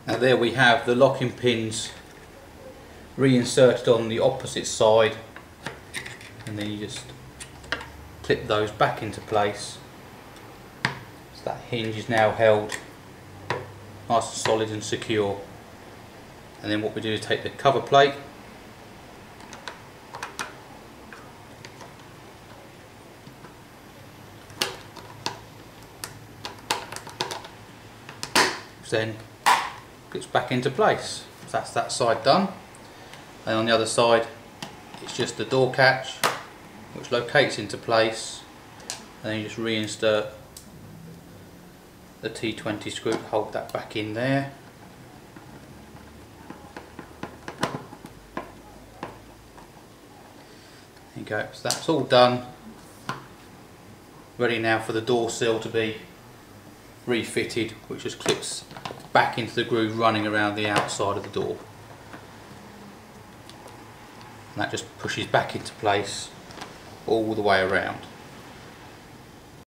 Now there we have the locking pins reinserted on the opposite side, and then you just clip those back into place. So that hinge is now held nice and solid and secure. And then what we do is take the cover plate, which then clips back into place. So that's that side done. And on the other side it's just the door catch which locates into place, and then you just reinsert the T20 screw to hold that back in there. There you go, so that's all done, ready now for the door sill to be refitted, which just clips back into the groove running around the outside of the door. And that just pushes back into place all the way around.